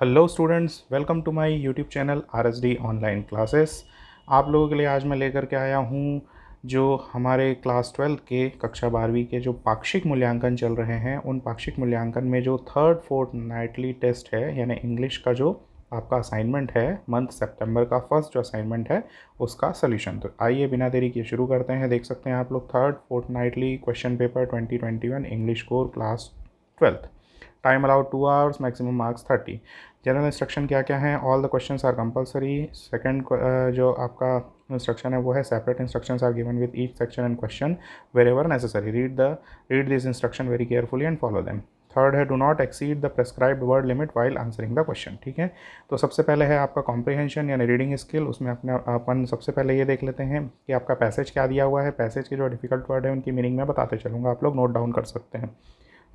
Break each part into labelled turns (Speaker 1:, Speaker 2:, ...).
Speaker 1: Hello students, welcome to my YouTube channel RSD online classes. आप लोगों के लिए आज मैं लेकर के आया हूँ जो हमारे क्लास 12 के कक्षा 12वीं के जो पाक्षिक मूल्यांकन चल रहे हैं, उन पाक्षिक मूल्यांकन में जो थर्ड फोर्थ नाइटली टेस्ट है, यानी इंग्लिश का जो आपका असाइनमेंट है मंथ सितंबर का फर्स्ट जो असाइनमेंट है उसका सोल्यूशन। तो आइए बिना देरी किए शुरू करते हैं। देख सकते हैं आप लोग third fortnightly question paper 2021 English core class 12th। Time allowed 2 hours, maximum marks 30। General instruction क्या क्या है? All the questions are compulsory. Second जो आपका इंस्ट्रक्शन है वो है separate instructions are given with each section and question wherever necessary. Read this instruction very carefully and follow them. Third है do not exceed the prescribed word limit while answering the question. ठीक है, तो सबसे पहले है आपका comprehension यानी reading skill. उसमें अपन सबसे पहले ये देख लेते हैं कि आपका पैसेज क्या दिया हुआ है। पैसेज के जो डिफिकल्ट वर्ड है उनकी मीनिंग मैं बताते चलूँगा, आप लोग नोट डाउन कर सकते हैं।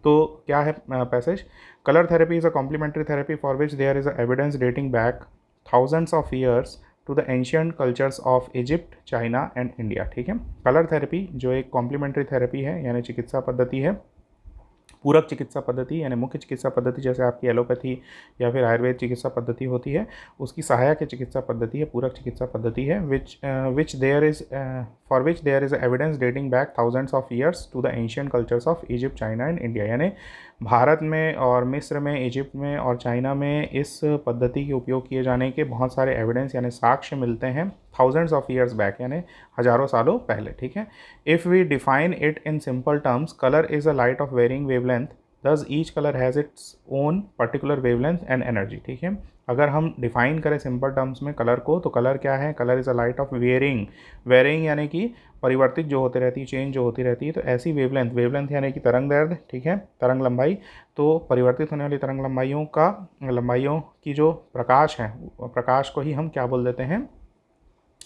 Speaker 1: तो क्या है passage? Colour therapy is a complementary therapy for which there is a evidence dating back thousands of years to the ancient cultures of Egypt, China and India. ठीक है, कलर थेरेपी जो एक कॉम्प्लीमेंट्री थेरेपी है यानी चिकित्सा पद्धति है, पूरक चिकित्सा पद्धति यानी मुख्य चिकित्सा पद्धति जैसे आपकी एलोपैथी या फिर आयुर्वेद चिकित्सा पद्धति होती है, उसकी सहायक चिकित्सा पद्धति है, पूरक चिकित्सा पद्धति है। Which there is for which there is evidence dating back thousands of years to the ancient cultures of Egypt, China and India. यानी भारत में और मिस्र में, इजिप्ट में और चाइना में इस पद्धति के उपयोग किए जाने के बहुत सारे एविडेंस यानी साक्ष्य मिलते हैं थाउजेंड्स ऑफ ईयर्स बैक यानी हज़ारों सालों पहले। ठीक है, if we define it in simple terms, colour is a light of varying wavelength, thus each colour has its own particular wavelength and energy. ठीक है, अगर हम डिफाइन करें सिंपल टर्म्स में कलर को, तो कलर क्या है? Colour is a light of varying. Varying यानी कि परिवर्तित जो होती रहती है, चेंज जो होती रहती है। तो ऐसी वेवलेंथ, वेवलेंथ यानी कि तरंग दैर्घ्य, ठीक है, तरंग लंबाई। तो परिवर्तित होने वाली तरंग लंबाइयों की जो प्रकाश है, प्रकाश को ही हम क्या बोल देते हैं?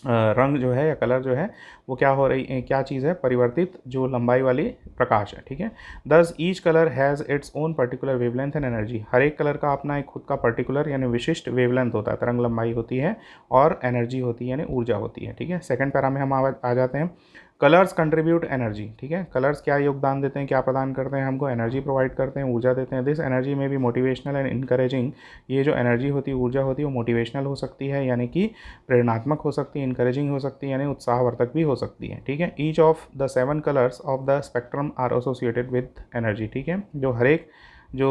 Speaker 1: रंग जो है या कलर जो है वो क्या हो रही, क्या चीज़ है? परिवर्तित जो लंबाई वाली प्रकाश है। ठीक है, thus each colour has its own particular wavelength and energy. हर एक कलर का अपना एक खुद का पर्टिकुलर यानी विशिष्ट वेवलेंथ होता है, तरंग लंबाई होती है, और एनर्जी होती है यानी ऊर्जा होती है। ठीक है, सेकंड पैरा में हम आ जाते हैं। Colours contribute energy. ठीक है, कलर्स क्या योगदान देते हैं, क्या प्रदान करते हैं? हमको एनर्जी प्रोवाइड करते हैं, ऊर्जा देते हैं। दिस एनर्जी में भी मोटिवेशनल एंड इनकरेजिंग। ये जो एनर्जी होती है, ऊर्जा होती है, वो मोटिवेशनल हो सकती है यानी कि प्रेरणात्मक हो सकती है, इनकरेजिंग हो सकती है यानी उत्साहवर्धक भी हो सकती है। ठीक है, each of the 7 colours of the spectrum are associated with energy. ठीक है, जो हर एक जो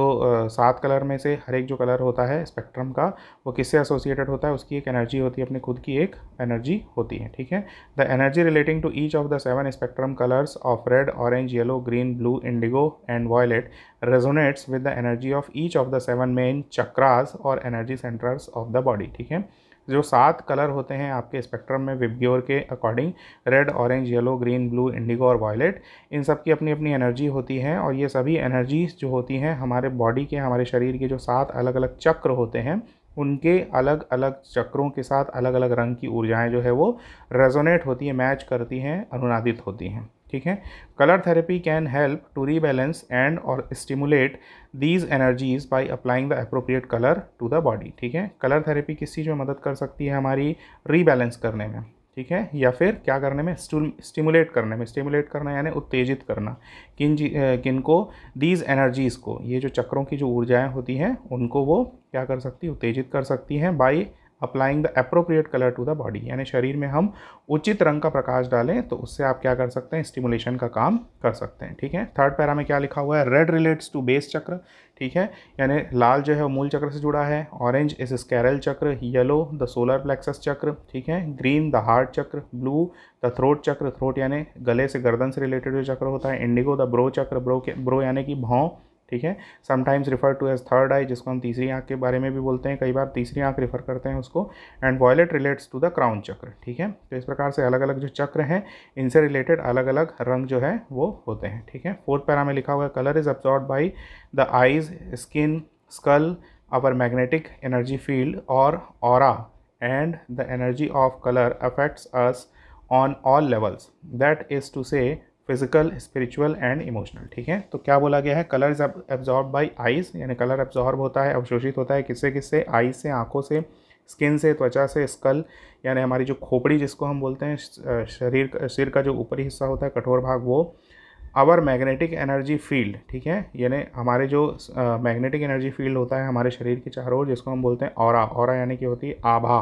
Speaker 1: 7 कलर में से हर एक जो कलर होता है स्पेक्ट्रम का, वो किससे एसोसिएटेड होता है? उसकी एक एनर्जी होती है, अपनी खुद की एक एनर्जी होती है। ठीक है, the energy relating to each of the 7 spectrum colours of red, orange, yellow, green, blue, indigo and violet resonates with the energy of each of the 7 main chakras और energy centers of the body। ठीक है, जो 7 colour होते हैं आपके spectrum में VIBGYOR के according, red, orange, yellow, green, blue, Indigo और वायलेट, इन सब की अपनी अपनी एनर्जी होती है। और ये सभी एनर्जीज जो होती हैं हमारे बॉडी के, हमारे शरीर के जो 7 अलग अलग चक्र होते हैं, उनके अलग अलग चक्रों के साथ अलग अलग रंग की ऊर्जाएं जो है वो रेजोनेट होती हैं, मैच करती हैं, अनुनादित होती हैं। ठीक है, colour therapy can help to rebalance and और stimulate these energies by applying the appropriate colour to the body. ठीक है, कलर थेरेपी किस चीज़ में मदद कर सकती है? हमारी रीबैलेंस करने में। ठीक है, या फिर क्या करने में? स्टिमुलेट करने में। स्टिमुलेट करना यानी उत्तेजित करना। किन को? दीज एनर्जीज़ को, ये जो चक्रों की जो ऊर्जाएं होती हैं उनको वो क्या कर सकती है? उत्तेजित कर सकती हैं by applying the appropriate colour to the body. यानी शरीर में हम उचित रंग का प्रकाश डालें तो उससे आप क्या कर सकते हैं? स्टिमुलेशन का काम कर सकते हैं। ठीक है, थर्ड पैरा में क्या लिखा हुआ है? रेड रिलेट्स टू बेस चक्र। ठीक है, यानी लाल जो है वो मूल चक्र से जुड़ा है, ऑरेंज इस स्कैरल चक्र, येलो द सोलर प्लेक्सस चक्र, ठीक है, ग्रीन द हार्ट चक्र, ब्लू द थ्रोट चक्र, थ्रोट यानी गले से गर्दन से रिलेटेड जो चक्र होता है, indigo the brow chakra, brow यानी कि भौं, ठीक है, sometimes refer to as third eye, जिसको हम तीसरी आंख के बारे में भी बोलते हैं, कई बार तीसरी आंख रिफर करते हैं उसको, and violet relates to the crown chakra. ठीक है, तो इस प्रकार से अलग अलग जो चक्र हैं इनसे रिलेटेड अलग अलग रंग जो है वो होते हैं। ठीक है, फोर्थ पैरा में लिखा हुआ है colour is absorb by the eyes, skin, skull, our magnetic energy field or aura, and the energy of color affects us on all levels, that is to say physical, spiritual and emotional. ठीक है, तो क्या बोला गया है? Colour is absorb by eyes, यानी colour absorb होता है, अवशोषित होता है किससे किससे? आइज से, आंखों से, स्किन से, त्वचा से, स्कल यानी हमारी जो खोपड़ी जिसको हम बोलते हैं, शरीर सिर का जो ऊपरी हिस्सा होता है, कठोर भाग, वो आवर मैग्नेटिक एनर्जी फील्ड, ठीक है, यानी हमारे जो मैग्नेटिक एनर्जी फील्ड होता है हमारे शरीर के चारों ओर, जिसको हम बोलते हैं ऑरा। ऑरा यानी कि होती है आभा।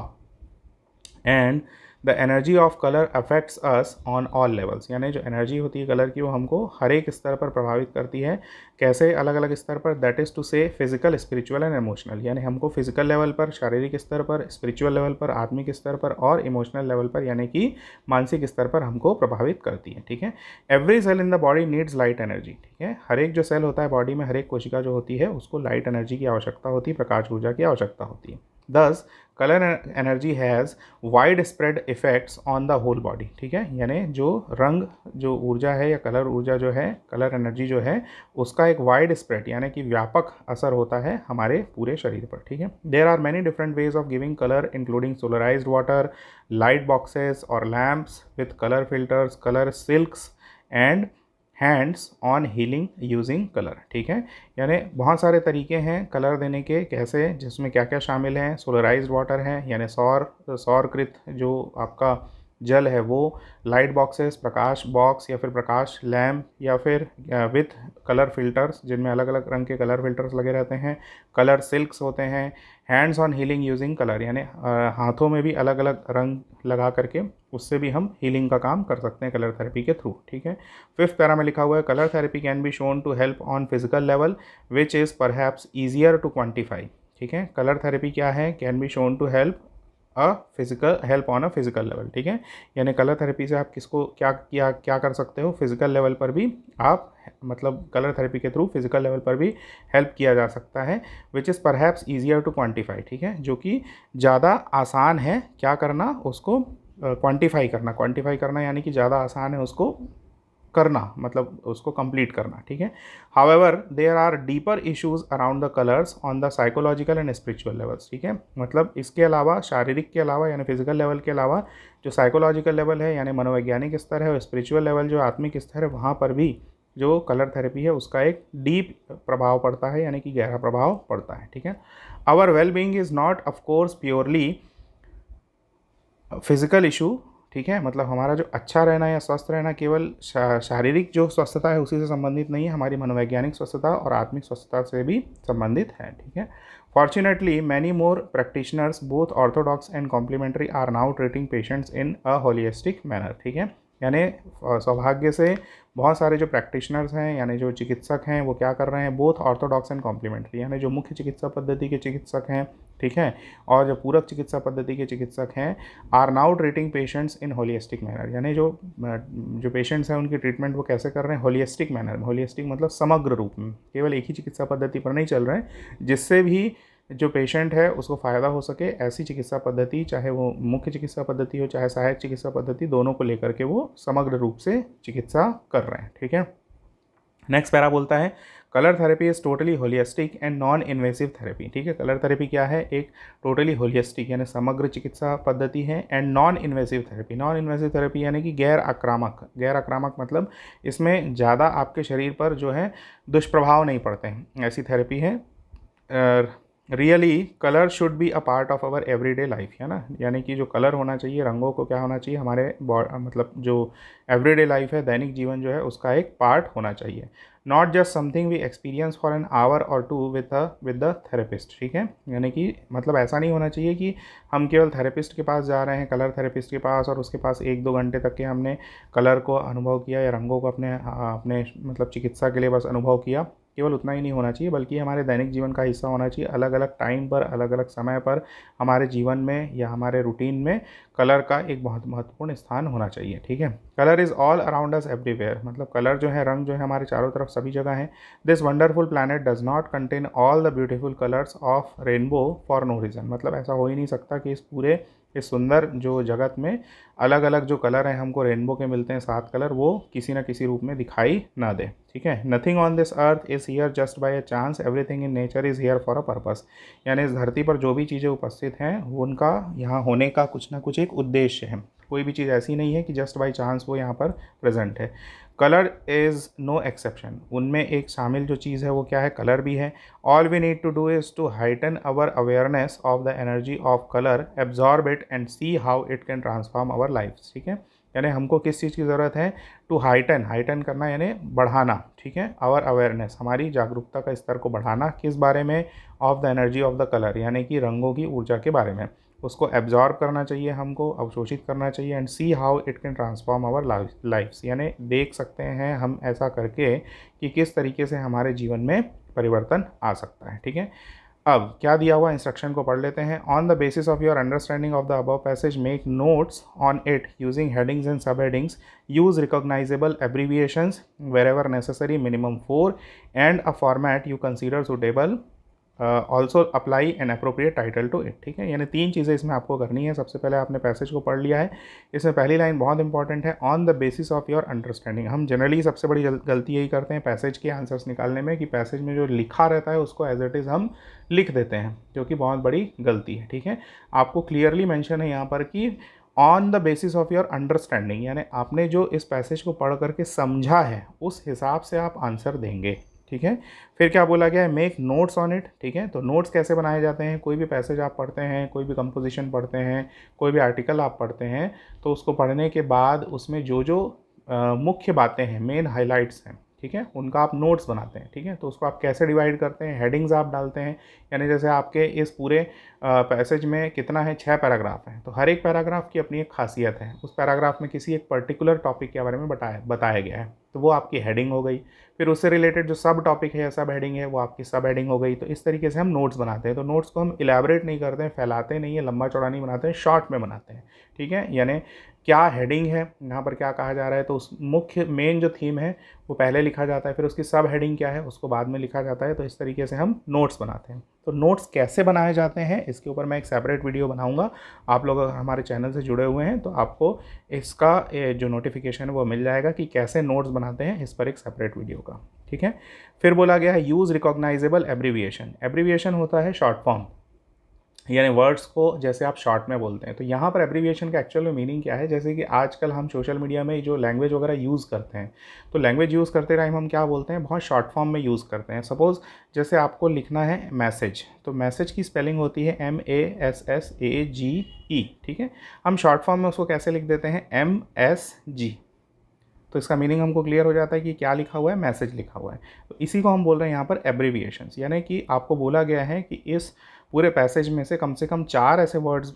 Speaker 1: And the energy of colour affects us on all levels, यानी जो एनर्जी होती है कलर की वो हमको हर एक स्तर पर प्रभावित करती है। कैसे? अलग अलग स्तर पर, दैट इज़ टू से फिजिकल, स्पिरिचुअल एंड इमोशनल, यानी हमको फिजिकल लेवल पर, शारीरिक स्तर पर, स्पिरिचुअल लेवल पर, आत्मिक स्तर पर और इमोशनल लेवल पर यानी कि मानसिक स्तर पर हमको प्रभावित करती है, ठीक है। Every cell in the body needs light energy, ठीक है, हर एक जो सेल होता है बॉडी में, हर एक कोशिका जो होती है उसको लाइट एनर्जी की आवश्यकता होती है, प्रकाश ऊर्जा की आवश्यकता होती है। This colour energy has wide spread effects on the whole body, ठीक है, यानी जो रंग, जो ऊर्जा है या कलर ऊर्जा जो है, कलर एनर्जी जो है, उसका एक वाइड स्प्रेड यानी कि व्यापक असर होता है हमारे पूरे शरीर पर, ठीक है। There are many different ways of giving colour including solarised water, light boxes और lamps with colour filters, colour silks and hands on healing using colour, ठीक है, यानी बहुत सारे तरीके हैं कलर देने के, कैसे, जिसमें क्या क्या शामिल हैं। सोलराइज्ड वाटर है यानी सौरकृत जो आपका जल है वो, लाइट बॉक्सेस, प्रकाश बॉक्स या फिर प्रकाश लैम्प, या फिर विथ कलर फिल्टर्स जिनमें अलग अलग रंग के कलर फिल्टर्स लगे रहते हैं, कलर सिल्क्स होते हैं, hands on healing using colour, यानी हाथों में भी अलग अलग रंग लगा करके उससे भी हम हीलिंग का काम कर सकते हैं कलर थेरेपी के थ्रू, ठीक है। फिफ्थ पैरा में लिखा हुआ है colour therapy can be shown to help on physical level which is perhaps easier to quantify, ठीक है। कलर थेरेपी क्या है? Can be shown to help on a physical level, ठीक है, यानी कलर थेरेपी से आप किसको क्या कर सकते हो, फिजिकल लेवल पर भी आप, मतलब कलर थेरेपी के थ्रू फिजिकल लेवल पर भी हेल्प किया जा सकता है, which is perhaps easier to quantify, ठीक है, जो कि ज़्यादा आसान है क्या करना, उसको क्वान्टिफाई करना यानी कि ज़्यादा आसान है उसको करना, मतलब उसको कंप्लीट करना, ठीक है। However there are deeper issues around the colours on the psychological and spiritual levels, ठीक है, मतलब इसके अलावा, शारीरिक के अलावा यानी फिजिकल लेवल के अलावा, जो साइकोलॉजिकल लेवल है यानी मनोवैज्ञानिक स्तर है, और स्पिरिचुअल लेवल जो आत्मिक स्तर है, वहाँ पर भी जो कलर थेरेपी है उसका एक डीप प्रभाव पड़ता है, यानी कि गहरा प्रभाव पड़ता है, ठीक है। Our well being is not of course purely physical issue, ठीक है, मतलब हमारा जो अच्छा रहना या स्वस्थ रहना केवल शारीरिक जो स्वस्थता है उसी से संबंधित नहीं है, हमारी मनोवैज्ञानिक स्वस्थता और आत्मिक स्वस्थता से भी संबंधित है, ठीक है। Fortunately many more practitioners both orthodox and complementary are now treating patients in a holistic manner, ठीक है, यानी सौभाग्य से बहुत सारे जो प्रैक्टिशनर्स हैं यानी जो चिकित्सक हैं वो क्या कर रहे हैं, बोथ ऑर्थोडॉक्स एंड कॉम्प्लीमेंट्री, यानी जो मुख्य चिकित्सा पद्धति के चिकित्सक हैं, ठीक है, और जो पूरक चिकित्सा पद्धति के चिकित्सक हैं, are now treating patients in holistic manner, यानी जो पेशेंट्स हैं उनकी ट्रीटमेंट वो कैसे कर रहे हैं, होलिस्टिक मैनर में। होलिस्टिक मतलब समग्र रूप में, केवल एक ही चिकित्सा पद्धति पर नहीं चल रहे हैं, जिससे भी जो पेशेंट है उसको फ़ायदा हो सके, ऐसी चिकित्सा पद्धति, चाहे वो मुख्य चिकित्सा पद्धति हो चाहे सहायक चिकित्सा पद्धति, दोनों को लेकर के वो समग्र रूप से चिकित्सा कर रहे हैं, ठीक है। नेक्स्ट पैरा बोलता है colour therapy is totally holistic and non invasive therapy, ठीक है, कलर थेरेपी क्या है, एक टोटली होलिस्टिक यानी समग्र चिकित्सा पद्धति है, and non invasive therapy, non invasive therapy यानी कि गैर आक्रामक मतलब इसमें ज़्यादा आपके शरीर पर जो है दुष्प्रभाव नहीं पड़ते हैं, ऐसी थेरेपी है। Really colour should be a part of our everyday life, है ना, यानी कि जो कलर होना चाहिए, रंगों को क्या होना चाहिए, हमारे मतलब जो एवरीडे लाइफ है, दैनिक जीवन जो है उसका एक पार्ट होना चाहिए, not just something we experience for an hour और टू विद द थेरेपिस्ट, ठीक है, यानी कि मतलब ऐसा नहीं होना चाहिए कि हम केवल थेरेपिस्ट के पास जा रहे हैं, कलर थेरेपिस्ट के पास, और उसके पास 1-2 घंटे तक के हमने कलर को अनुभव किया या रंगों को अपने मतलब चिकित्सा के लिए बस अनुभव किया, केवल उतना ही नहीं होना चाहिए, बल्कि हमारे दैनिक जीवन का हिस्सा होना चाहिए। अलग अलग टाइम पर, अलग अलग समय पर हमारे जीवन में या हमारे रूटीन में कलर का एक बहुत महत्वपूर्ण स्थान होना चाहिए, ठीक है। Colour is all around us everywhere, मतलब कलर जो है, रंग जो है, हमारे चारों तरफ सभी जगह है। This wonderful planet does not contain all the beautiful colours of rainbow for no reason, मतलब ऐसा हो ही नहीं सकता कि इस सुंदर जो जगत में अलग अलग जो कलर हैं, हमको रेनबो के मिलते हैं 7 कलर, वो किसी न किसी रूप में दिखाई ना दे, ठीक है। Nothing on this earth is here just by a chance, everything in nature is here for a purpose, यानी इस धरती पर जो भी चीज़ें उपस्थित हैं उनका यहाँ होने का कुछ ना कुछ एक उद्देश्य है, कोई भी चीज़ ऐसी नहीं है कि जस्ट बाय चांस वो यहाँ पर प्रेजेंट है। कलर इज़ नो एक्सेप्शन, उनमें एक शामिल जो चीज़ है वो क्या है, कलर भी है। All we need to do is to heighten our awareness of the energy of colour, absorb it and see how it can transform our life, ठीक है। यानी हमको किस चीज़ की ज़रूरत है, टू हाइटन करना यानी बढ़ाना, ठीक है, आवर अवेयरनेस, हमारी जागरूकता का स्तर को बढ़ाना, किस बारे में, of the energy of the colour, यानी कि रंगों की ऊर्जा के बारे में, उसको एब्जॉर्ब करना चाहिए, हमको अवशोषित करना चाहिए, and see how it can transform our lifes, यानी देख सकते हैं हम ऐसा करके कि किस तरीके से हमारे जीवन में परिवर्तन आ सकता है, ठीक है। अब क्या दिया हुआ इंस्ट्रक्शन को पढ़ लेते हैं। On the basis of your understanding of the above passage make notes on it using headings and subheadings, use recognisable abbreviations wherever necessary, minimum 4, and a format you consider suitable, also apply an appropriate title to it, ठीक है। यानी 3 चीज़ें इसमें आपको करनी है। सबसे पहले आपने पैसेज को पढ़ लिया है, इसमें पहली लाइन बहुत इंपॉर्टेंट है, on the basis of your understanding. हम जनरली सबसे बड़ी गलती यही करते हैं पैसेज के आंसर्स निकालने में कि पैसेज में जो लिखा रहता है उसको एज इट इज़ हम लिख देते हैं, जो कि बहुत बड़ी गलती है, ठीक है। आपको क्लियरली मेंशन है यहाँ पर कि on the basis of your understanding, यानी आपने जो इस पैसेज को पढ़ करके समझा है उस हिसाब से आप आंसर देंगे, ठीक है। फिर क्या बोला गया है, मेक नोट्स ऑन इट, ठीक है। तो नोट्स कैसे बनाए जाते हैं, कोई भी पैसेज आप पढ़ते हैं, कोई भी कंपोजिशन पढ़ते हैं, कोई भी आर्टिकल आप पढ़ते हैं, तो उसको पढ़ने के बाद उसमें जो जो मुख्य बातें हैं, मेन हाइलाइट्स हैं, ठीक है, उनका आप नोट्स बनाते हैं, ठीक है। तो उसको आप कैसे डिवाइड करते हैं, हेडिंग्स आप डालते हैं, यानी जैसे आपके इस पूरे पैसेज में कितना है, 6 पैराग्राफ हैं, तो हर एक पैराग्राफ की अपनी एक खासियत है, उस पैराग्राफ में किसी एक पर्टिकुलर टॉपिक के बारे में बताया गया है, तो वो आपकी हेडिंग हो गई। फिर उससे रिलेटेड जो सब टॉपिक है या सब हेडिंग है वो आपकी सब हेडिंग हो गई। तो इस तरीके से हम नोट्स बनाते हैं। तो नोट्स को हम इलेबोरेट नहीं करते हैं, फैलाते नहीं है, लंबा चौड़ा नहीं बनाते हैं, शॉर्ट में बनाते हैं, ठीक है। यानी क्या हेडिंग है, यहाँ पर क्या कहा जा रहा है, तो उस मुख्य मेन जो थीम है वो पहले लिखा जाता है, फिर उसकी सब हेडिंग क्या है उसको बाद में लिखा जाता है। तो इस तरीके से हम नोट्स बनाते हैं। तो नोट्स कैसे बनाए जाते हैं इसके ऊपर मैं एक सेपरेट वीडियो बनाऊंगा। आप लोग अगर हमारे चैनल से जुड़े हुए हैं तो आपको इसका जो नोटिफिकेशन है वो मिल जाएगा कि कैसे नोट्स बनाते हैं, इस पर एक सेपरेट वीडियो का, ठीक है। फिर बोला गया है यूज़ रिकॉग्नाइजेबल एब्रीविएशन। एब्रीविएशन होता है शॉर्ट फॉर्म, यानी वर्ड्स को जैसे आप शॉर्ट में बोलते हैं। तो यहाँ पर एब्रीविएशन का एक्चुअल में मीनिंग क्या है, जैसे कि आजकल हम सोशल मीडिया में जो लैंग्वेज वगैरह यूज़ करते हैं, तो लैंग्वेज यूज़ करते टाइम हम क्या बोलते हैं, बहुत शॉर्ट फॉर्म में यूज़ करते हैं। सपोज़ जैसे आपको लिखना है मैसेज, तो मैसेज की स्पेलिंग होती है MASSAGE, ठीक है। हम शॉर्ट फॉर्म में उसको कैसे लिख देते हैं, MSG। तो इसका मीनिंग हमको क्लियर हो जाता है कि क्या लिखा हुआ है, मैसेज लिखा हुआ है। तो इसी को हम बोल रहे हैं यहाँ पर एब्रीविएशंस, यानी कि आपको बोला गया है कि इस पूरे पैसेज में से कम 4 ऐसे वर्ड्स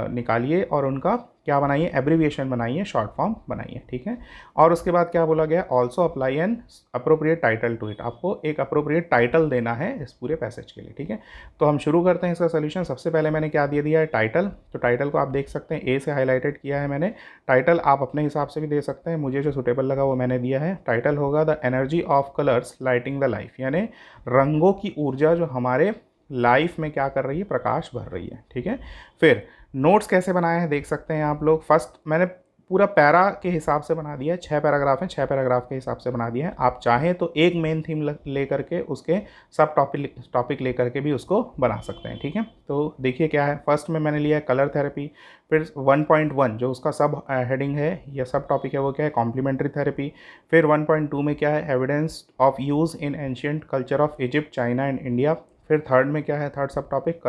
Speaker 1: निकालिए और उनका क्या बनाइए, एब्रीविएशन बनाइए, शॉर्ट फॉर्म बनाइए, ठीक है। और उसके बाद क्या बोला गया, also apply an appropriate title to it. आपको एक अप्रोप्रिएट टाइटल देना है इस पूरे पैसेज के लिए, ठीक है। तो हम शुरू करते हैं इसका सोल्यूशन। सबसे पहले मैंने क्या दे दिया है, टाइटल। तो टाइटल को आप देख सकते हैं, ए से हाईलाइटेड किया है मैंने। टाइटल आप अपने हिसाब से भी दे सकते हैं, मुझे जो सुटेबल लगा वो मैंने दिया है। टाइटल होगा the energy of colours lighting the life, यानी रंगों की ऊर्जा जो हमारे लाइफ में क्या कर रही है, प्रकाश भर रही है, ठीक है। फिर नोट्स कैसे बनाए हैं देख सकते हैं आप लोग। फर्स्ट मैंने पूरा पैरा के हिसाब से बना दिया है, 6 पैराग्राफ हैं, 6 पैराग्राफ के हिसाब से बना दिया है। आप चाहें तो एक मेन थीम ले करके उसके सब टॉपिक ले करके भी उसको बना सकते हैं, ठीक है। तो देखिए क्या है, फर्स्ट में मैंने लिया है कलर थेरेपी। फिर 1.1 जो उसका सब हेडिंग है या सब टॉपिक है वो क्या है, कॉम्प्लीमेंट्री थेरेपी। फिर 1.2 में क्या है, evidence of use in ancient culture of Egypt, China and India. फिर थर्ड में क्या है, third sub topic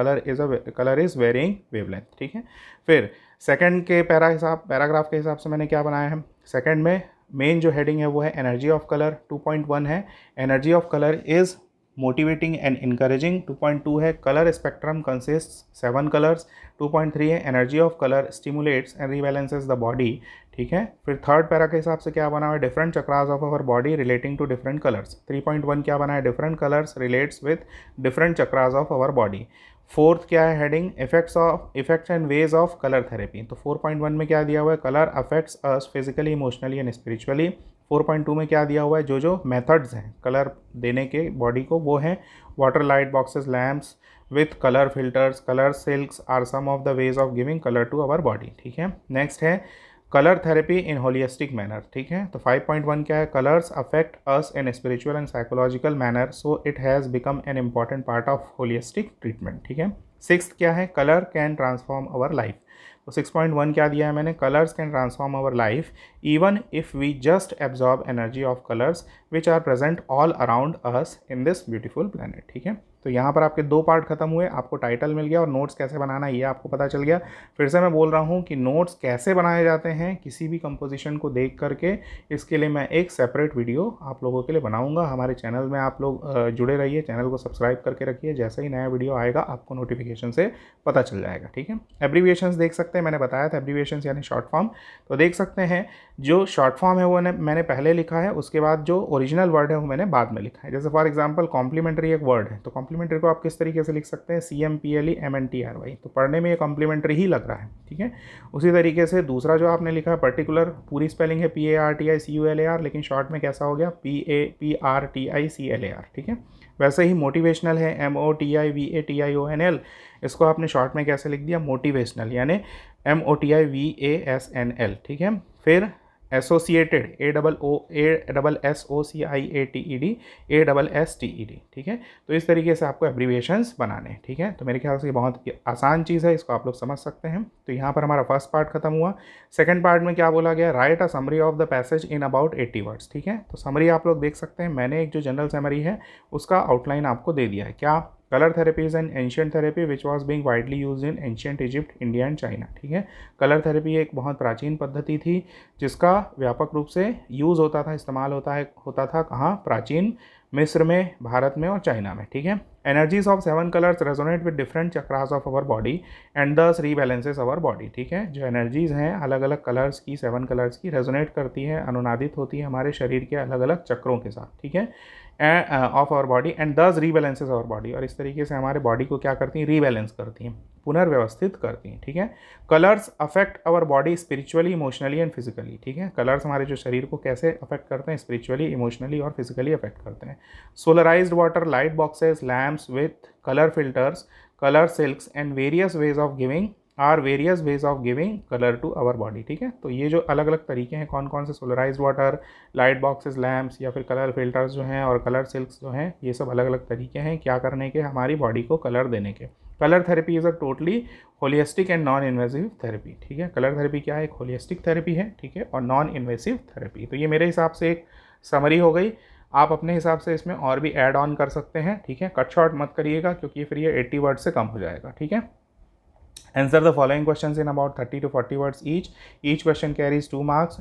Speaker 1: colour is varying wavelength, ठीक है। फिर सेकंड के पैराग्राफ के हिसाब से मैंने क्या बनाया है, सेकंड में मेन जो हेडिंग है वो है एनर्जी ऑफ कलर। 2.1 है energy of colour is motivating and encouraging. 2.2 है कलर स्पेक्ट्रम कंसिस्ट 7 कलर्स। 2.3 है energy of colour stimulates and rebalances the body, ठीक है। फिर थर्ड पैरा के हिसाब से क्या बना हुआ है, different chakras of our body relating to different colours. 3.1 क्या बना है, different colours relates with different chakras of our body. Fourth क्या है heading, effects and ways of colour therapy. तो 4.1 में क्या दिया हुआ है, colour affects us physically, emotionally and spiritually. 4.2 में क्या दिया हुआ है, जो मेथड्स हैं कलर देने के बॉडी को वो हैं water, light, boxes, lamps with colour filters, colour silks are some of the ways of giving colour to our body, ठीक है। नेक्स्ट है colour therapy in holistic manner, ठीक है। तो 5.1 क्या है, colours affect us in spiritual and psychological manner, so it has become an important part of holistic treatment, ठीक है। सिक्स्थ क्या है, colour can transform our life. तो 6.1 क्या दिया है मैंने, colours can transform our life even if we just absorb energy of colours which are present all around us in this beautiful planet, ठीक है। तो यहाँ पर आपके 2 पार्ट खत्म हुए, आपको टाइटल मिल गया और नोट्स कैसे बनाना है ये आपको पता चल गया। फिर से मैं बोल रहा हूँ कि नोट्स कैसे बनाए जाते हैं किसी भी कंपोजिशन को देख करके, इसके लिए मैं एक सेपरेट वीडियो आप लोगों के लिए बनाऊँगा। हमारे चैनल में आप लोग जुड़े रहिए, चैनल को सब्सक्राइब करके रखिए, जैसे ही नया वीडियो आएगा आपको नोटिफिकेशन से पता चल जाएगा, ठीक है। एब्रीविएशंस देख सकते हैं, मैंने बताया था एब्रीविएशंस यानी शॉर्ट फॉर्म, तो देख सकते हैं जो शॉर्ट फॉर्म है वो मैंने पहले लिखा है, उसके बाद जो ओरिजिनल वर्ड है वो मैंने बाद में लिखा है। जैसे फॉर एग्जांपल कॉम्प्लीमेंट्री एक वर्ड है, तो कॉम्प्लीमेंट्री को आप किस तरीके से लिख सकते हैं, CMPLEMNTRY, तो पढ़ने में ये कॉम्प्लीमेंट्री ही लग रहा है, ठीक है। उसी तरीके से दूसरा जो आपने लिखा है पर्टिकुलर, पूरी स्पेलिंग है PARTICULAR, लेकिन शॉर्ट में कैसा हो गया PAPRTICLAR, ठीक है। वैसे ही मोटिवेशनल है MOTIVATIONL, इसको आपने शॉर्ट में कैसे लिख दिया, मोटिवेशनल यानी MOTIVASNL, ठीक है। फिर एसोसिएटेड ASSOCIATED ठीक है। तो इस तरीके से आपको एब्रीविएशंस बनाने हैं, ठीक है। तो मेरे ख्याल से ये बहुत आसान चीज़ है, इसको आप लोग समझ सकते हैं। तो यहाँ पर हमारा फर्स्ट पार्ट खत्म हुआ। सेकंड पार्ट में क्या बोला गया, right a summary of the passage in about 80 words, ठीक है। तो समरी आप लोग देख सकते हैं, मैंने एक जो जनरल समरी है उसका आउटलाइन आपको दे दिया है। क्या, colour therapy is an ancient therapy which was being widely used in ancient Egypt, India and China, ठीक है। कलर थेरेपी एक बहुत प्राचीन पद्धति थी जिसका व्यापक रूप से यूज़ होता था, इस्तेमाल होता था कहाँ, प्राचीन मिस्र में, भारत में और चाइना में, ठीक है। Energies of 7 colours resonate with different chakras of our body and दस रीबैलेंसेस अवर बॉडी, ठीक है। जो एनर्जीज हैं अलग अलग कलर्स की, 7 कलर्स की, रेजोनेट करती हैं, अनुनादित होती है हमारे शरीर के अलग अलग चक्रों के साथ, ठीक है, ऑफ आवर बॉडी एंड दस रीबैलेंसेस आवर बॉडी, और इस तरीके से हमारे बॉडी को क्या करती हैं, रीबैलेंस करती हैं, पुनर्व्यवस्थित करती हैं, ठीक है। Colours affect our body spiritually, emotionally and physically, ठीक है। कलर्स हमारे जो शरीर को कैसे अफेक्ट करते हैं, स्पिरिचुअली, इमोशनली और फिजिकली अफेक्ट करते हैं। Solarised water, light boxes, lamps with colour filters, colour silks and various ways of giving colour to our body, ठीक है। तो ये जो अलग अलग तरीके हैं, कौन कौन से, सोलराइज्ड वाटर, लाइट बॉक्सेस, लैम्प्स या फिर कलर फिल्टर्स जो हैं और कलर सिल्क्स जो हैं, ये सब अलग अलग तरीके हैं क्या करने के, हमारी बॉडी को कलर देने के। Colour therapy is a totally holistic and non invasive therapy, ठीक है। कलर थेरेपी क्या है, एक होलिस्टिक थेरेपी है, ठीक है, और नॉन इन्वेसिव थेरेपी। तो ये मेरे हिसाब से एक समरी हो गई। आप अपने हिसाब से इसमें और भी ऐड ऑन कर सकते हैं, ठीक है। कट शॉर्ट मत करिएगा क्योंकि फिर ये 80 वर्ड से कम हो जाएगा, ठीक है। Answer the following questions in about 30 to 40 words each. Each question carries 2 marks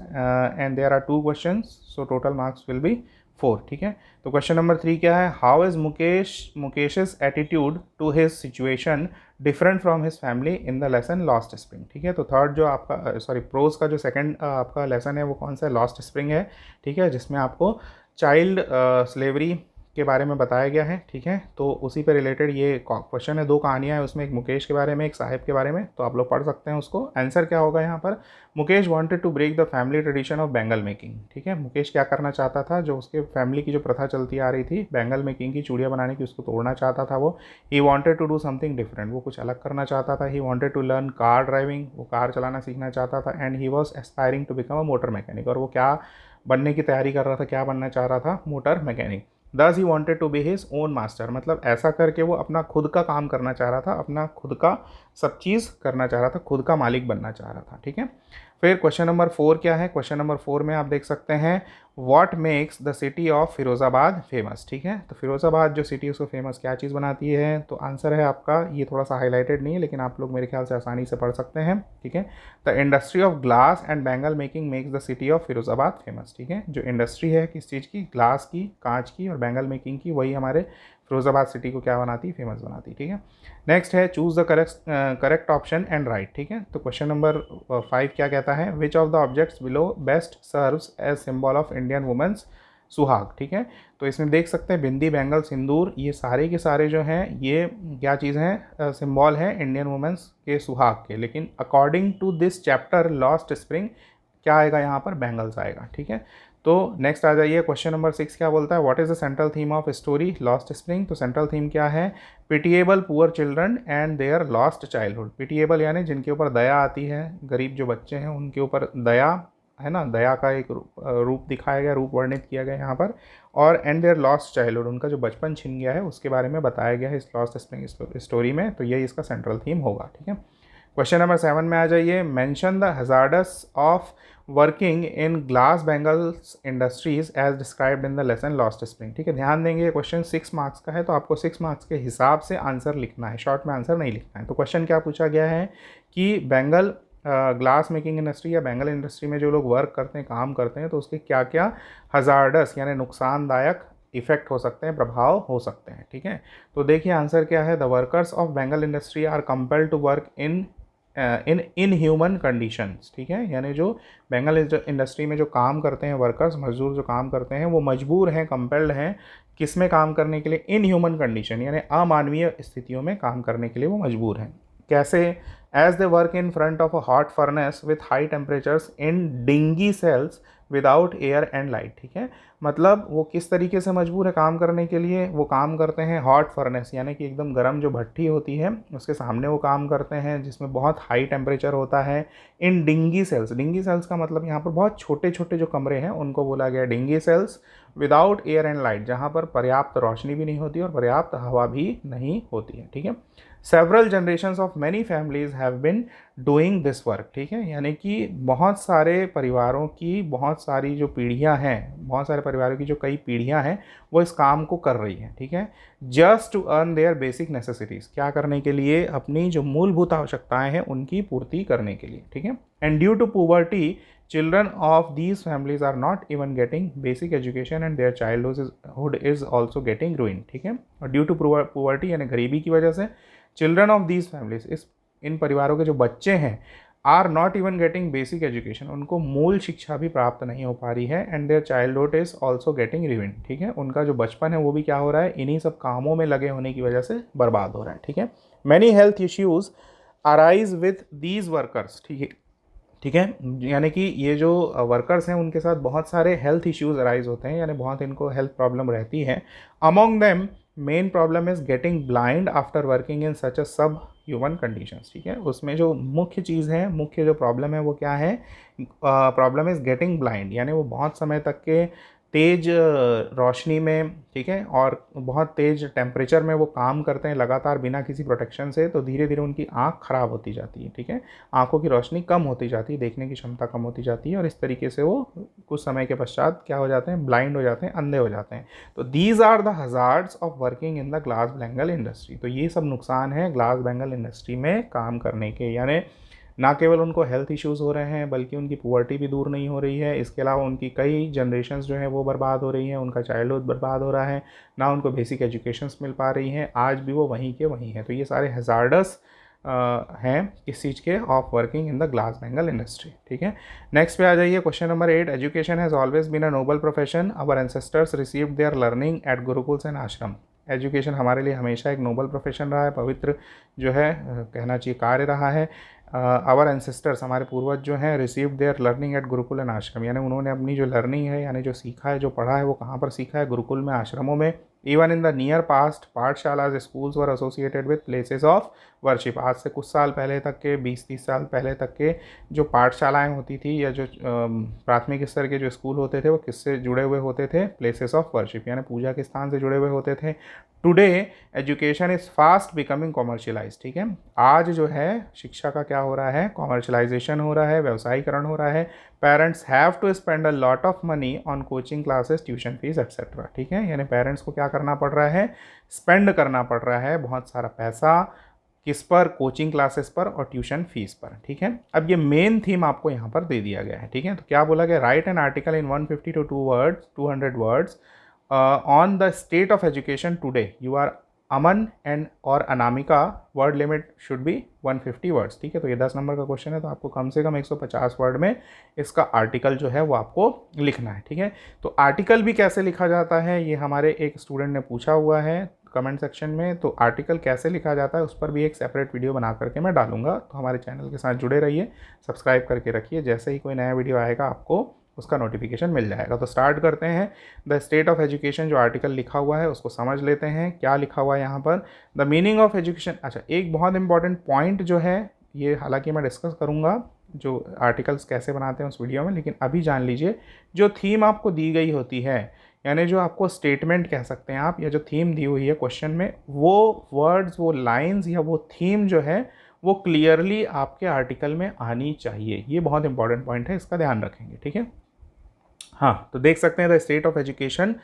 Speaker 1: and there are 2 questions, so total marks will be 4, ठीक है। तो क्वेश्चन नंबर 3 क्या है, how is Mukesh's attitude to his situation different from his family in the lesson lost spring, ठीक है। तो third जो आपका प्रोज का जो सेकंड आपका लेसन है वो कौन सा है, लॉस्ट स्प्रिंग है, ठीक है, जिसमें आपको चाइल्ड स्लेवरी के बारे में बताया गया है, ठीक है। तो उसी पे रिलेटेड ये क्वेश्चन है, 2 कहानियाँ हैं उसमें, एक मुकेश के बारे में, एक साहिब के बारे में, तो आप लोग पढ़ सकते हैं उसको। आंसर क्या होगा यहाँ पर, Mukesh wanted to break the family tradition of bangle making, ठीक है। मुकेश क्या करना चाहता था, जो उसके फैमिली की जो प्रथा चलती आ रही थी बैंगल मेकिंग की, चूड़ियाँ बनाने की, उसको तोड़ना चाहता था वो। He wanted to do something different, वो कुछ अलग करना चाहता था। He wanted to learn car driving, वो कार चलाना सीखना चाहता था। And he was aspiring to become a motor mechanic, और वो क्या बनने की तैयारी कर रहा था, क्या बनना चाह रहा था, motor mechanic. Thus he wanted to be his own master, मतलब ऐसा करके वो अपना खुद का काम करना चाह रहा था, अपना खुद का सब चीज़ करना चाह रहा था, खुद का मालिक बनना चाह रहा था, ठीक है। फिर क्वेश्चन नंबर 4 क्या है, क्वेश्चन नंबर 4 में आप देख सकते हैं what makes the city of Firozabad famous, ठीक है। तो फिरोज़ाबाद जो सिटी उसको फेमस क्या चीज़ बनाती है, तो आंसर है आपका, ये थोड़ा सा हाईलाइटेड नहीं है लेकिन आप लोग मेरे ख्याल से आसानी से पढ़ सकते हैं, ठीक है। The industry of glass and bangle making makes the city of Firozabad famous, ठीक है। जो इंडस्ट्री है किस चीज़ की, ग्लास की, कांच की और बैंगल मेकिंग की, वही हमारे फिरोज़ाबाद सिटी को क्या बनाती, फेमस बनाती, ठीक है। नेक्स्ट है choose the correct option and write, ठीक है। तो क्वेश्चन नंबर 5 क्या कहता है, which of the objects below best serves as symbol of Indian women's सुहाग, ठीक है। तो इसमें देख सकते हैं बिंदी, बैंगल, सिंदूर, ये सारे के सारे जो हैं ये क्या चीज़ हैं, सिंबल है इंडियन वुमेंस के सुहाग के। लेकिन according to this chapter lost spring क्या आएगा यहाँ पर, बैंगल्स आएगा, ठीक है। तो नेक्स्ट आ जाइए, क्वेश्चन नंबर 6 क्या बोलता है, what is the central theme of story lost spring. तो सेंट्रल थीम क्या है, pitiable poor children and their lost childhood. Pitiable यानी जिनके ऊपर दया आती है, गरीब जो बच्चे हैं उनके ऊपर दया है ना, दया का एक रूप दिखाया गया, रूप वर्णित किया गया यहाँ पर। और एंड देयर लॉस्ट चाइल्डहुड, उनका जो बचपन छिन गया है उसके बारे में बताया गया है इस लॉस्ट स्प्रिंग स्टोरी में। तो यही इसका सेंट्रल थीम होगा, ठीक है। क्वेश्चन नंबर 7 में आ जाइए, mention the hazards of working in glass bangles industries as described in the lesson lost spring. ठीक है, ध्यान देंगे, क्वेश्चन 6 मार्क्स का है तो आपको 6 मार्क्स के हिसाब से आंसर लिखना है, शॉर्ट में आंसर नहीं लिखना है। तो क्वेश्चन क्या पूछा गया है कि बेंगल ग्लास मेकिंग इंडस्ट्री या बेंगल इंडस्ट्री में जो लोग वर्क करते हैं, काम करते हैं, तो उसके क्या क्या हजार्डस यानी नुकसानदायक इफेक्ट हो सकते हैं, प्रभाव हो सकते हैं। ठीक है, तो देखिए आंसर क्या है। The workers of bangle industry are compelled to work in human conditions. ठीक है, यानी जो बेंगल इंडस्ट्री में जो काम करते हैं वर्कर्स, मजदूर जो काम करते हैं, वो मजबूर हैं, कंपेल्ड हैं किस में काम करने के लिए, इन ह्यूमन कंडीशन यानी अमानवीय स्थितियों में काम करने के लिए वो मजबूर हैं। कैसे? As they work in front of a hot furnace with high temperatures in dingy cells without air and light. ठीक है, मतलब वो किस तरीके से मजबूर है काम करने के लिए, वो काम करते हैं हॉट फर्नेस यानी कि एकदम गर्म जो भट्टी होती है उसके सामने वो काम करते हैं जिसमें बहुत हाई टेम्परेचर होता है। इन डिंगी सेल्स, डिंगी सेल्स का मतलब यहाँ पर बहुत छोटे छोटे जो कमरे हैं उनको बोला गया dingy cells, without air and light, जहाँ पर पर्याप्त रोशनी भी नहीं होती और पर्याप्त हवा भी नहीं होती है। ठीक है, several generations of many families have been doing this work. ठीक है, यानी कि बहुत सारे परिवारों की बहुत सारी जो पीढ़ियां हैं, बहुत सारे परिवारों की जो कई पीढ़ियां हैं वो इस काम को कर रही हैं। ठीक है, just to earn their basic necessities, क्या करने के लिए, अपनी जो मूलभूत आवश्यकताएं हैं उनकी पूर्ति करने के लिए। ठीक है, and due to poverty children of these families are not even getting basic education and their childhood is also getting ruined। ठीक है, और ड्यू टू पुवर्टी यानी गरीबी की वजह से चिल्ड्रन ऑफ दीज फैमिलीज, इन परिवारों के जो बच्चे हैं, are not even getting basic education, उनको मूल शिक्षा भी प्राप्त नहीं हो पा रही है, and their childhood is also getting ruined. ठीक है, उनका जो बचपन है वो भी क्या हो रहा है, इन्हीं सब कामों में लगे होने की वजह से बर्बाद हो रहा है। ठीक है, many health issues arise with these workers. ठीक है, ठीक है, यानी कि ये जो वर्कर्स हैं उनके साथ बहुत सारे हेल्थ इश्यूज अराइज होते हैं, यानी बहुत इनको हेल्थ प्रॉब्लम रहती है। Among them main problem is getting blind after working in such a subhuman conditions. ठीक है, उसमें जो मुख्य चीज़ है, मुख्य जो प्रॉब्लम है वो क्या है, प्रॉब्लम इज़ गेटिंग ब्लाइंड, यानी वो बहुत समय तक के तेज रोशनी में, ठीक है, और बहुत तेज टेम्परेचर में वो काम करते हैं लगातार बिना किसी प्रोटेक्शन से, तो धीरे धीरे उनकी आँख खराब होती जाती है। ठीक है, आँखों की रोशनी कम होती जाती है, देखने की क्षमता कम होती जाती है, और इस तरीके से वो कुछ समय के पश्चात क्या हो जाते हैं, ब्लाइंड हो जाते हैं, अंधे हो जाते हैं। तो these are the hazards of working in the glass bangle industry. तो ये सब नुकसान है ग्लास बेंगल इंडस्ट्री में काम करने के, यानी ना केवल उनको हेल्थ इश्यूज़ हो रहे हैं बल्कि उनकी पुअर्टी भी दूर नहीं हो रही है, इसके अलावा उनकी कई जनरेशन्स जो हैं वो बर्बाद हो रही हैं, उनका चाइल्डहुड बर्बाद हो रहा है, ना उनको बेसिक एजुकेशंस मिल पा रही हैं, आज भी वो वहीं के वहीं हैं। तो ये सारे हजार्डस हैं किस चीज़ के, of working in the glass bangle industry. ठीक है, नेक्स्ट पे आ जाइए, question number 8। Education has always been a noble profession, our ancestors received their learning at gurukuls and ashram. Education हमारे लिए हमेशा एक नोबल प्रोफेशन रहा है, पवित्र जो है कहना चाहिए कार्य रहा है। आवर एंसेस्टर्स, हमारे पूर्वज जो हैं, received their learning at gurukul and आश्रम, यानी उन्होंने अपनी जो लर्निंग है, यानी जो सीखा है, जो पढ़ा है, वो कहाँ पर सीखा है, गुरुकुल में, आश्रमों में। Even in the near past pathshalas schools were associated with places of worship. आज से कुछ साल पहले तक के, 20-30 साल पहले तक के जो पाठशालाएँ होती थी या जो प्राथमिक स्तर के जो स्कूल होते थे वो किससे जुड़े हुए होते थे, प्लेसेस ऑफ वर्शिप, यानी पूजा के स्थान से जुड़े हुए होते थे। Today education is fast becoming commercialise. ठीक है, आज जो है शिक्षा का क्या हो रहा है, कॉमर्शलाइजेशन हो रहा है, व्यवसायीकरण हो रहा है। Parents have to spend a lot of money on coaching classes, tuition fees etcetera. ठीक है, यानी पेरेंट्स को क्या करना पड़ रहा है, स्पेंड करना पड़ रहा है बहुत सारा पैसा, किस पर, कोचिंग क्लासेस पर और ट्यूशन फीस पर। ठीक है, अब ये मेन थीम आपको यहाँ पर दे दिया गया है। ठीक है, तो क्या बोला गया, write an article in 150 to 200 words on the state of education today. You are Aman and और Anamika, word limit should be 150 words. ठीक है, तो ये 10 नंबर का क्वेश्चन है, तो आपको कम से कम 150 वर्ड में इसका आर्टिकल जो है वो आपको लिखना है। ठीक है, तो आर्टिकल भी कैसे लिखा जाता है ये हमारे एक स्टूडेंट ने पूछा हुआ है कमेंट सेक्शन में, तो आर्टिकल कैसे लिखा जाता है उस पर भी एक सेपरेट वीडियो बना करके मैं डालूंगा, तो हमारे चैनल के साथ जुड़े रहिए, सब्सक्राइब करके रखिए, जैसे ही कोई नया वीडियो आएगा आपको उसका नोटिफिकेशन मिल जाएगा। तो स्टार्ट करते हैं, द स्टेट ऑफ एजुकेशन जो आर्टिकल लिखा हुआ है उसको समझ लेते हैं, क्या लिखा हुआ है यहाँ पर। द मीनिंग ऑफ एजुकेशन, अच्छा एक बहुत इंपॉर्टेंट पॉइंट जो है ये, हालांकि मैं डिस्कस करूँगा जो आर्टिकल्स कैसे बनाते हैं उस वीडियो में, लेकिन अभी जान लीजिए जो थीम आपको दी गई होती है, यानी जो आपको स्टेटमेंट कह सकते हैं आप, या जो थीम दी हुई है क्वेश्चन में, वो वर्ड्स, वो लाइन्स या वो थीम जो है वो क्लियरली आपके आर्टिकल में आनी चाहिए। ये बहुत इंपॉर्टेंट पॉइंट है, इसका ध्यान रखेंगे, ठीक है। हाँ, तो देख सकते हैं the state of education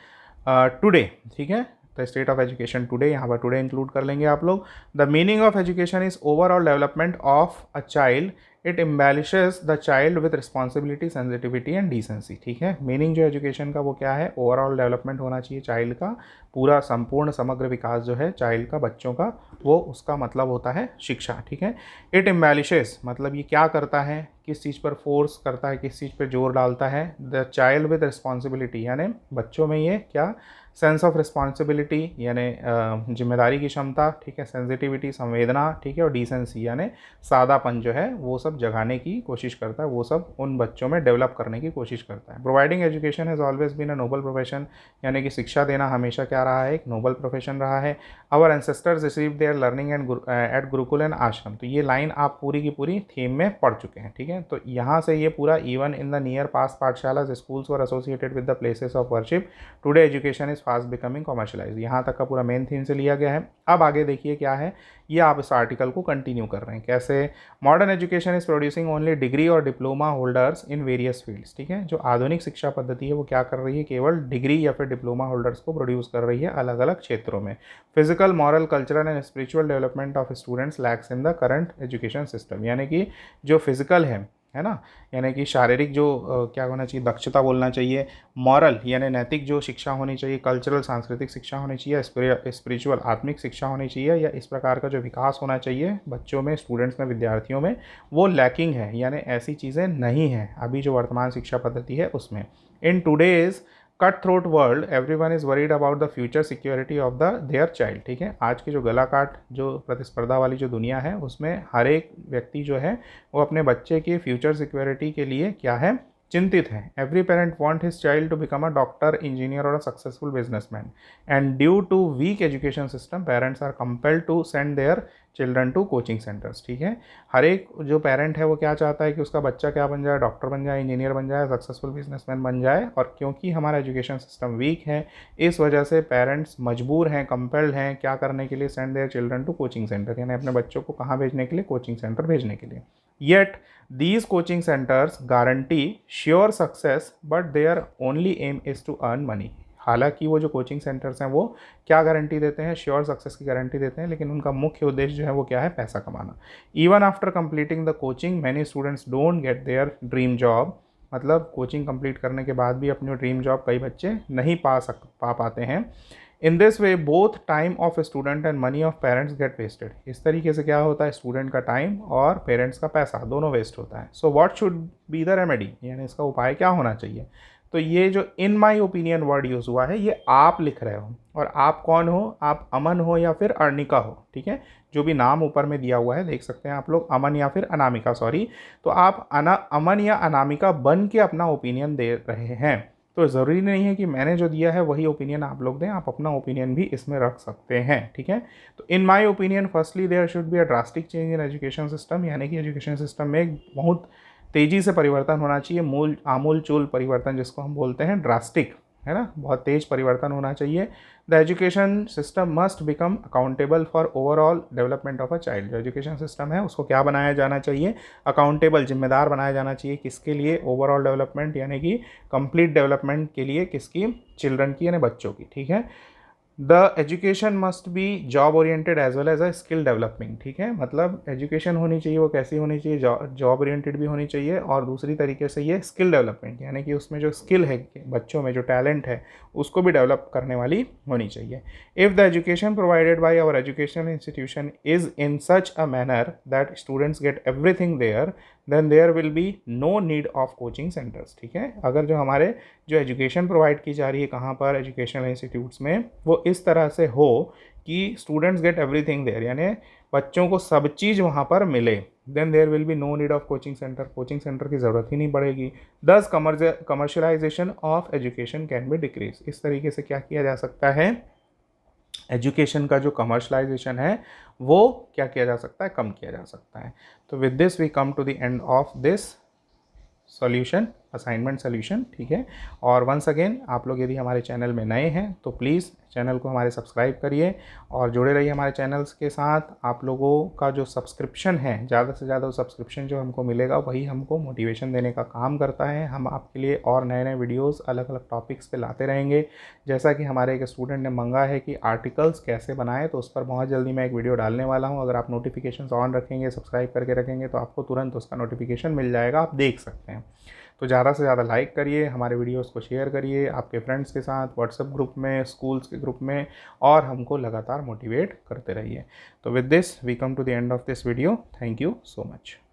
Speaker 1: today, ठीक है। The state of education today, यहाँ पर टुडे इंक्लूड कर लेंगे आप लोग। The meaning of education is overall development of a child, it embellishes the child with responsibility, sensitivity and decency, ठीक है। मीनिंग जो एजुकेशन का वो क्या है, ओवरऑल डेवलपमेंट होना चाहिए चाइल्ड का, पूरा संपूर्ण समग्र विकास जो है चाइल्ड का, बच्चों का, वो उसका मतलब होता है शिक्षा, ठीक है। इट एम्बेलिशेस मतलब ये क्या करता है, किस चीज़ पर फोर्स करता है, किस चीज़ पर जोर डालता है, द चाइल्ड विद रिस्पॉन्सिबिलिटी यानी बच्चों में ये क्या, सेंस ऑफ रिस्पॉन्सिबिलिटी यानी जिम्मेदारी की क्षमता, ठीक है, सेंसिटिविटी संवेदना, ठीक है, और डिसेंसी यानी सादापन जो है वो सब जगाने की कोशिश करता है, वो सब उन बच्चों में डेवलप करने की कोशिश करता है। Providing education has always been a noble profession, यानी कि शिक्षा देना हमेशा क्या रहा है, एक नोबल प्रोफेशन रहा है। Our ancestors receive their learning at gurukul and ashram, तो ये लाइन आप पूरी की पूरी थीम में पढ़ चुके हैं, ठीक है। तो यहाँ से ये पूरा even in the near past pathshalas schools were associated with the places of worship, today education is fast becoming commercialise, यहाँ तक का पूरा मेन थीम से लिया गया है। अब आगे देखिए क्या है, ये आप इस आर्टिकल को कंटिन्यू कर रहे हैं कैसे। Modern education is producing only degree और diploma holders in various fields, ठीक है। जो आधुनिक शिक्षा पद्धति है वो क्या कर रही है, केवल डिग्री या फिर डिप्लोमा होल्डर्स को प्रोड्यूस कर रही है अलग अलग क्षेत्रों में। Physical, moral, cultural and spiritual development of students lakhs in the current education system, यानी कि जो फिजिकल है ना, यानी कि शारीरिक जो क्या होना चाहिए, दक्षता बोलना चाहिए, मॉरल यानी नैतिक जो शिक्षा होनी चाहिए, कल्चरल सांस्कृतिक शिक्षा होनी चाहिए, स्पिरिचुअल आत्मिक शिक्षा होनी चाहिए, या इस प्रकार का जो विकास होना चाहिए बच्चों में, स्टूडेंट्स में, विद्यार्थियों में, वो लैकिंग है, यानी ऐसी चीज़ें नहीं हैं अभी जो वर्तमान शिक्षा पद्धति है उसमें। In today's cut throat world everyone is worried about the future security of the their child, ठीक है। आज की जो गला काट जो प्रतिस्पर्धा वाली जो दुनिया है उसमें हर एक व्यक्ति जो है वो अपने बच्चे की फ्यूचर सिक्योरिटी के लिए क्या है, चिंतित है। Every parent want his child to become a doctor, engineer और a successful businessman, and due to weak education system parents are compelled to send their children to coaching centres, ठीक है। हर एक जो पेरेंट है वो क्या चाहता है कि उसका बच्चा क्या बन जाए, डॉक्टर बन जाए, इंजीनियर बन जाए, सक्सेसफुल बिजनेसमैन बन जाए, और क्योंकि हमारा एजुकेशन सिस्टम वीक है इस वजह से पेरेंट्स मजबूर हैं, कंपेल्ड हैं क्या करने के लिए, send their children to coaching center, यानी अपने बच्चों को कहाँ भेजने के लिए, कोचिंग सेंटर भेजने के लिए। Yet these coaching centers guarantee sure success but their only aim is to earn money, हालांकि वो जो कोचिंग सेंटर्स हैं वो क्या गारंटी देते हैं, श्योर सक्सेस की गारंटी देते हैं, लेकिन उनका मुख्य उद्देश्य जो है वो क्या है, पैसा कमाना। Even after completing the coaching many students don't get their dream job, मतलब कोचिंग कंप्लीट करने के बाद भी अपनी ड्रीम जॉब कई बच्चे नहीं पा पाते हैं। In this way both time of student and money of parents get wasted, इस तरीके से क्या होता है, स्टूडेंट का टाइम और पेरेंट्स का पैसा दोनों वेस्ट होता है। So what should be the remedy, यानी इसका उपाय क्या होना चाहिए। तो ये जो इन माई ओपिनियन वर्ड यूज़ हुआ है ये आप लिख रहे हो, और आप कौन हो, आप अमन हो या फिर अर्निका हो, ठीक है। जो भी नाम ऊपर में दिया हुआ है देख सकते हैं आप लोग, अमन या फिर अनामिका, सॉरी। तो आप अमन या अनामिका बन के अपना ओपिनियन दे रहे हैं, तो ज़रूरी नहीं है कि मैंने जो दिया है वही ओपिनियन आप लोग दें, आप अपना ओपिनियन भी इसमें रख सकते हैं, ठीक है। तो in my opinion firstly there should be a drastic change in education system, यानी कि एजुकेशन सिस्टम में एक बहुत तेज़ी से परिवर्तन होना चाहिए, आमूल चूल परिवर्तन जिसको हम बोलते हैं ड्रास्टिक, है ना, बहुत तेज परिवर्तन होना चाहिए। The education system must become accountable for overall development of a child, जो एजुकेशन सिस्टम है उसको क्या बनाया जाना चाहिए, अकाउंटेबल, जिम्मेदार बनाया जाना चाहिए, किसके लिए, ओवरऑल डेवलपमेंट यानी कि कंप्लीट डेवलपमेंट के लिए, किसकी, चिल्ड्रन की यानी बच्चों की, ठीक है। The education must be job oriented as well as a skill developing, ठीक है। मतलब एजुकेशन होनी चाहिए वो कैसी होनी चाहिए, जॉब ओरिएंटेड भी होनी चाहिए, और दूसरी तरीके से ये स्किल डेवलपमेंट यानी कि उसमें जो स्किल है बच्चों में, जो टैलेंट है उसको भी डेवलप करने वाली होनी चाहिए। If the education provided by our educational institution is in such a manner that students get everything there, then there will be no need of coaching centres, ठीक है। अगर जो हमारे जो एजुकेशन प्रोवाइड की जा रही है कहाँ पर, एजुकेशनल इंस्टीट्यूट्स में, वो इस तरह से हो कि स्टूडेंट्स गेट एवरीथिंग देयर, यानी बच्चों को सब चीज़ वहाँ पर मिले, then there will be no need of coaching center, coaching center की ज़रूरत ही नहीं पड़ेगी। Thus commercialization of education can be decrease, इस तरीके से क्या किया जा सकता है, एजुकेशन का जो कमर्शलाइजेशन है वो क्या किया जा सकता है, कम किया जा सकता है। तो with this we come to the end of this solution. Assignment solution, ठीक है। और वंस अगेन आप लोग यदि हमारे चैनल में नए हैं तो प्लीज़ चैनल को हमारे सब्सक्राइब करिए और जुड़े रहिए हमारे चैनल्स के साथ। आप लोगों का जो सब्सक्रिप्शन है, ज़्यादा से ज़्यादा सब्सक्रिप्शन जो हमको मिलेगा वही हमको मोटिवेशन देने का काम करता है। हम आपके लिए और नए नए वीडियोस अलग अलग टॉपिक्स पे लाते रहेंगे। जैसा कि हमारे एक स्टूडेंट ने मांगा है कि आर्टिकल्स कैसे बनाएं, तो उस पर बहुत जल्दी मैं एक वीडियो डालने वाला हूं। अगर आप नोटिफिकेशंस ऑन रखेंगे, सब्सक्राइब करके रखेंगे तो आपको तुरंत उसका नोटिफिकेशन मिल जाएगा, आप देख सकते हैं। तो ज़्यादा से ज़्यादा लाइक करिए, हमारे वीडियोस को शेयर करिए आपके फ्रेंड्स के साथ, व्हाट्सएप ग्रुप में, स्कूल्स के ग्रुप में, और हमको लगातार मोटिवेट करते रहिए। तो with this we come to the end of this video. Thank you so much.